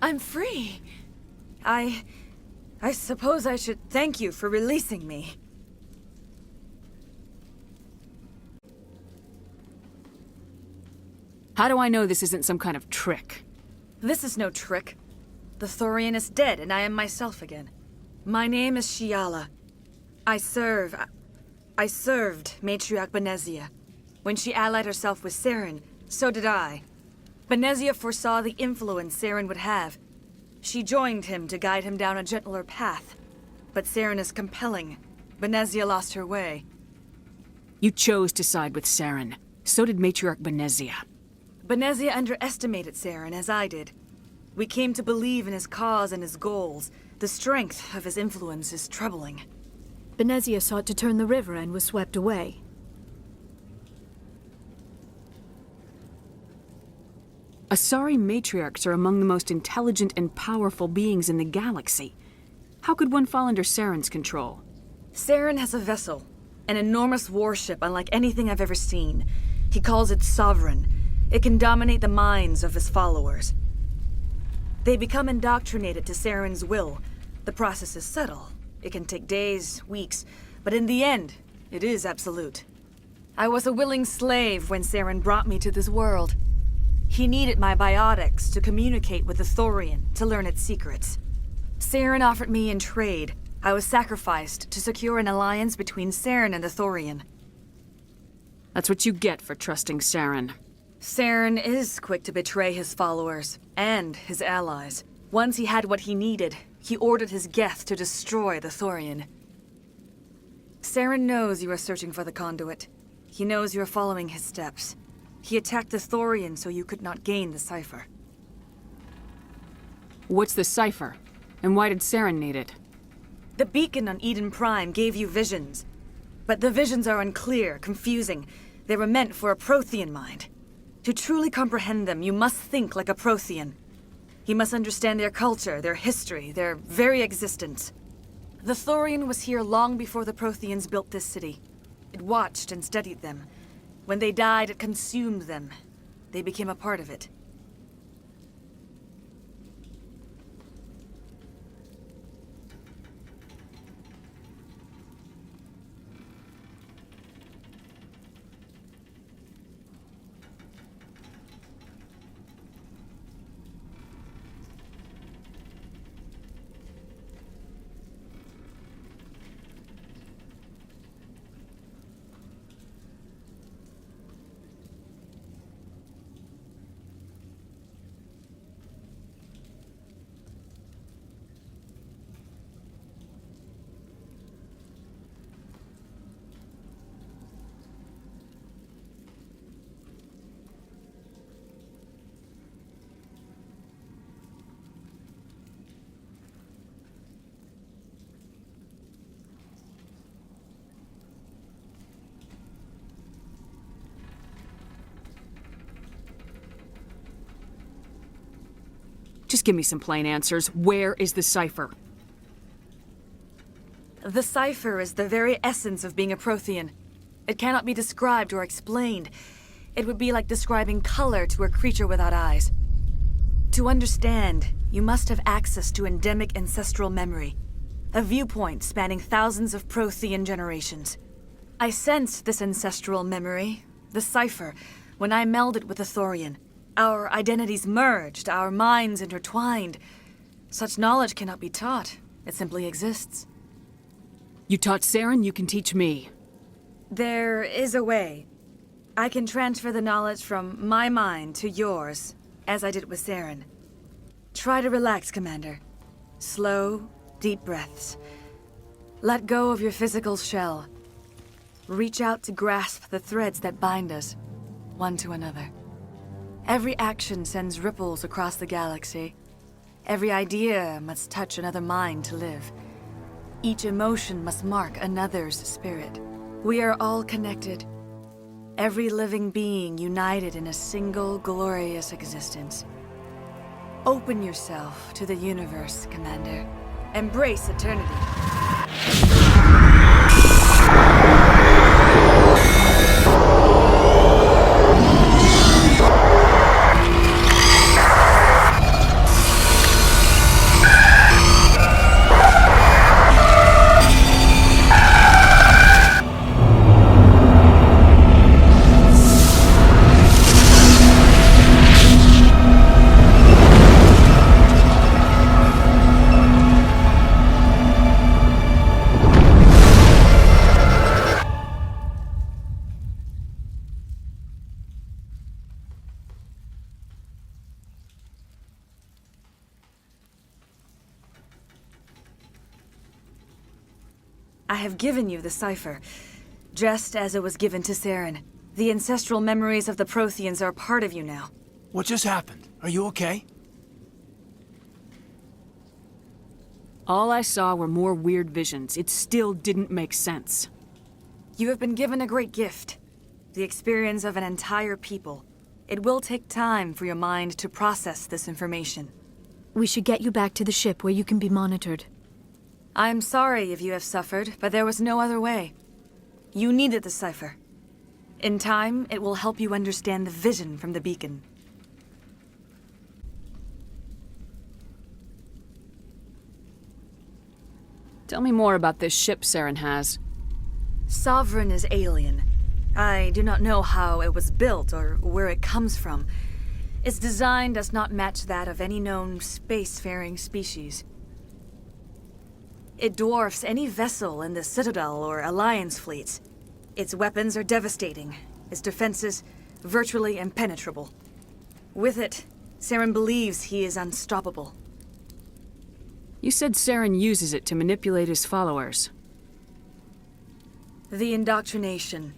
I'm free. I suppose I should thank you for releasing me. How do I know this isn't some kind of trick? This is no trick. The Thorian is dead, and I am myself again. My name is Shiala. I served Matriarch Benezia. When she allied herself with Saren, so did I. Benezia foresaw the influence Saren would have. She joined him to guide him down a gentler path. But Saren is compelling. Benezia lost her way. You chose to side with Saren. So did Matriarch Benezia. Benezia underestimated Saren, as I did. We came to believe in his cause and his goals. The strength of his influence is troubling. Benezia sought to turn the river and was swept away. Asari matriarchs are among the most intelligent and powerful beings in the galaxy. How could one fall under Saren's control? Saren has a vessel, an enormous warship unlike anything I've ever seen. He calls it Sovereign. It can dominate the minds of his followers. They become indoctrinated to Saren's will. The process is subtle. It can take days, weeks, but in the end, it is absolute. I was a willing slave when Saren brought me to this world. He needed my biotics to communicate with the Thorian, to learn its secrets. Saren offered me in trade. I was sacrificed to secure an alliance between Saren and the Thorian. That's what you get for trusting Saren. Saren is quick to betray his followers, and his allies. Once he had what he needed, he ordered his Geth to destroy the Thorian. Saren knows you are searching for the conduit. He knows you are following his steps. He attacked the Thorian so you could not gain the cipher. What's the cipher? And why did Saren need it? The beacon on Eden Prime gave you visions. But the visions are unclear, confusing. They were meant for a Prothean mind. To truly comprehend them, you must think like a Prothean. You must understand their culture, their history, their very existence. The Thorian was here long before the Protheans built this city. It watched and studied them. When they died, it consumed them. They became a part of it. Just give me some plain answers. Where is the cipher? The cipher is the very essence of being a Prothean. It cannot be described or explained. It would be like describing color to a creature without eyes. To understand, you must have access to endemic ancestral memory, a viewpoint spanning thousands of Prothean generations. I sensed this ancestral memory, the cipher, when I melded with the Thorian. Our identities merged, our minds intertwined. Such knowledge cannot be taught. It simply exists. You taught Saren, you can teach me. There is a way. I can transfer the knowledge from my mind to yours, as I did with Saren. Try to relax, Commander. Slow, deep breaths. Let go of your physical shell. Reach out to grasp the threads that bind us, one to another. Every action sends ripples across the galaxy. Every idea must touch another mind to live. Each emotion must mark another's spirit. We are all connected. Every living being united in a single glorious existence. Open yourself to the universe, Commander. Embrace eternity. I have given you the cipher, just as it was given to Saren. The ancestral memories of the Protheans are part of you now. What just happened? Are you okay? All I saw were more weird visions. It still didn't make sense. You have been given a great gift. The experience of an entire people. It will take time for your mind to process this information. We should get you back to the ship where you can be monitored. I'm sorry if you have suffered, but there was no other way. You needed the cipher. In time, it will help you understand the vision from the beacon. Tell me more about this ship Saren has. Sovereign is alien. I do not know how it was built or where it comes from. Its design does not match that of any known spacefaring species. It dwarfs any vessel in the Citadel or Alliance fleets. Its weapons are devastating, its defenses virtually impenetrable. With it, Saren believes he is unstoppable. You said Saren uses it to manipulate his followers. The indoctrination.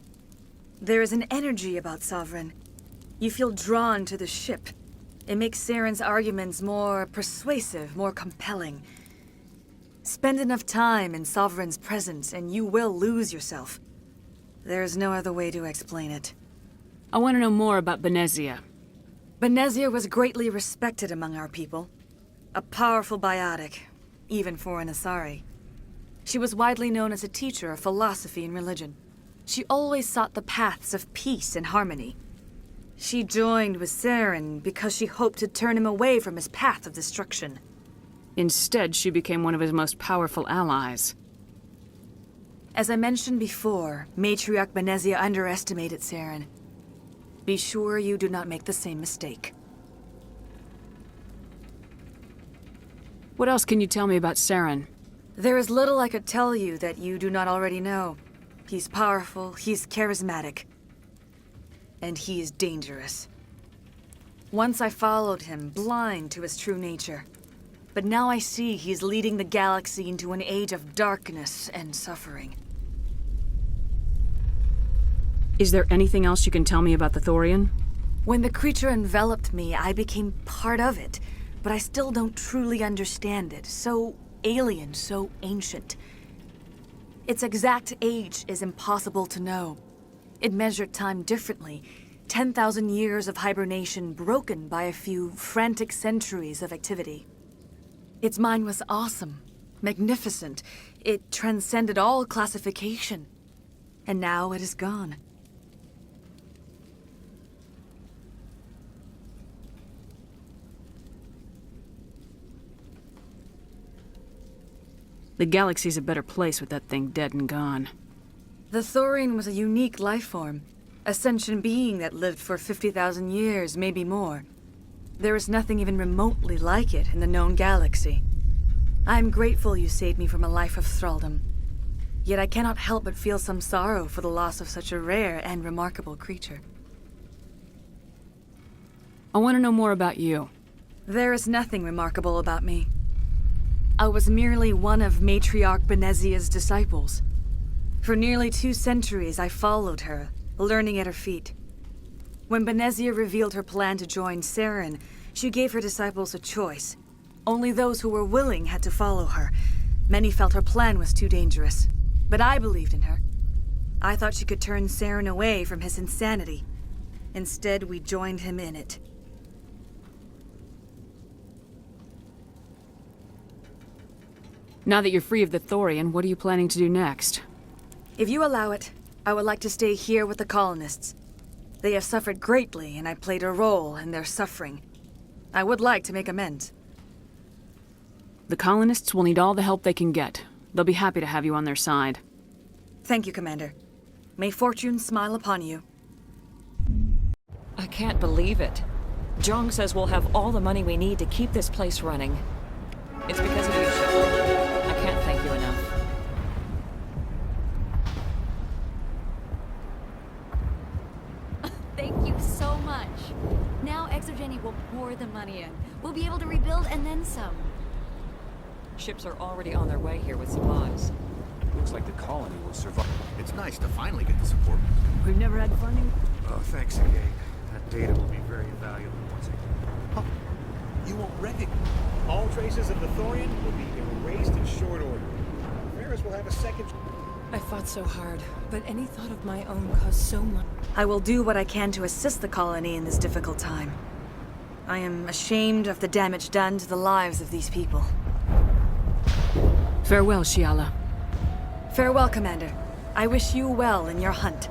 There is an energy about Sovereign. You feel drawn to the ship. It makes Saren's arguments more persuasive, more compelling. Spend enough time in Sovereign's presence and you will lose yourself. There is no other way to explain it. I want to know more about Benezia. Benezia was greatly respected among our people. A powerful biotic, even for an Asari. She was widely known as a teacher of philosophy and religion. She always sought the paths of peace and harmony. She joined with Saren because she hoped to turn him away from his path of destruction. Instead, she became one of his most powerful allies. As I mentioned before, Matriarch Benezia underestimated Saren. Be sure you do not make the same mistake. What else can you tell me about Saren? There is little I could tell you that you do not already know. He's powerful, he's charismatic, and he is dangerous. Once I followed him, blind to his true nature. But now I see he's leading the galaxy into an age of darkness and suffering. Is there anything else you can tell me about the Thorian? When the creature enveloped me, I became part of it, but I still don't truly understand it. So alien, so ancient. Its exact age is impossible to know. It measured time differently. 10,000 years of hibernation broken by a few frantic centuries of activity. Its mind was awesome, magnificent. It transcended all classification. And now it is gone. The galaxy's a better place with that thing dead and gone. The Thorian was a unique life form. A sentient being that lived for 50,000 years, maybe more. There is nothing even remotely like it in the known galaxy. I am grateful you saved me from a life of thraldom. Yet I cannot help but feel some sorrow for the loss of such a rare and remarkable creature. I want to know more about you. There is nothing remarkable about me. I was merely one of Matriarch Benezia's disciples. For nearly 2 centuries I followed her, learning at her feet. When Benezia revealed her plan to join Saren, she gave her disciples a choice. Only those who were willing had to follow her. Many felt her plan was too dangerous, but I believed in her. I thought she could turn Saren away from his insanity. Instead, we joined him in it. Now that you're free of the Thorian, what are you planning to do next? If you allow it, I would like to stay here with the colonists. They have suffered greatly, and I played a role in their suffering. I would like to make amends. The colonists will need all the help they can get. They'll be happy to have you on their side. Thank you, Commander. May fortune smile upon you. I can't believe it. Jong says we'll have all the money we need to keep this place running. It's because of you, Shepard. I can't thank you enough. Thank you so much. Now Exogeny will pour the money in. We'll be able to rebuild and then some. Ships are already on their way here with supplies. Looks like the colony will survive. It's nice to finally get the support. We've never had funding. Oh, thanks again. That data will be very valuable once it... Huh. You won't recognize... All traces of the Thorian will be erased in short order. Ferris will have a second... I fought so hard, but any thought of my own caused so much. I will do what I can to assist the colony in this difficult time. I am ashamed of the damage done to the lives of these people. Farewell, Shiala. Farewell, Commander. I wish you well in your hunt.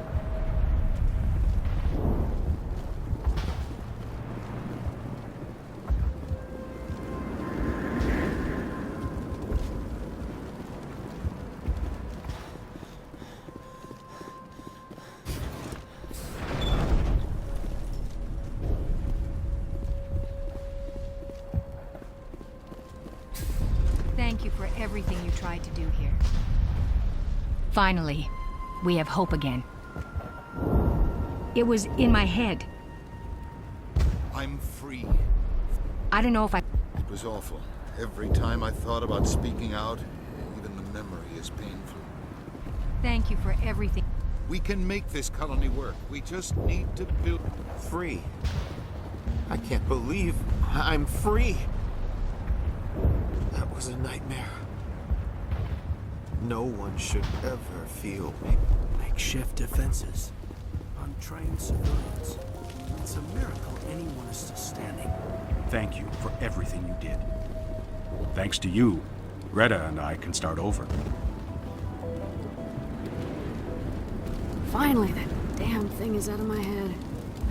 Thank you for everything you tried to do here. Finally, we have hope again. It was in my head. I'm free. I don't know if I... It was awful. Every time I thought about speaking out, even the memory is painful. Thank you for everything. We can make this colony work. We just need to build... Free. I can't believe I'm free. That was a nightmare. No one should ever feel me. Makeshift defenses. Untrained civilians. It's a miracle anyone is still standing. Thank you for everything you did. Thanks to you, Greta and I can start over. Finally, that damn thing is out of my head.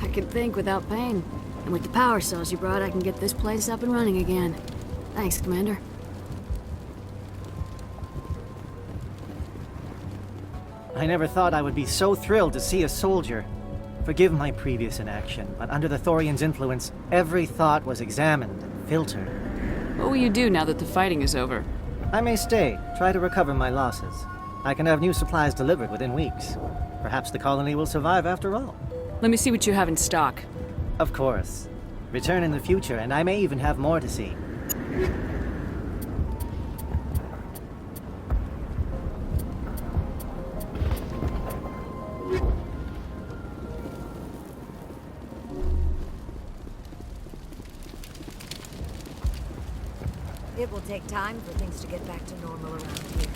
I can think without pain. And with the power cells you brought, I can get this place up and running again. Thanks, Commander. I never thought I would be so thrilled to see a soldier. Forgive my previous inaction, but under the Thorian's influence, every thought was examined and filtered. What will you do now that the fighting is over? I may stay, try to recover my losses. I can have new supplies delivered within weeks. Perhaps the colony will survive after all. Let me see what you have in stock. Of course. Return in the future, and I may even have more to see. It will take time for things to get back to normal around here.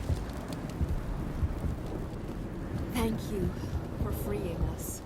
Thank you for freeing us.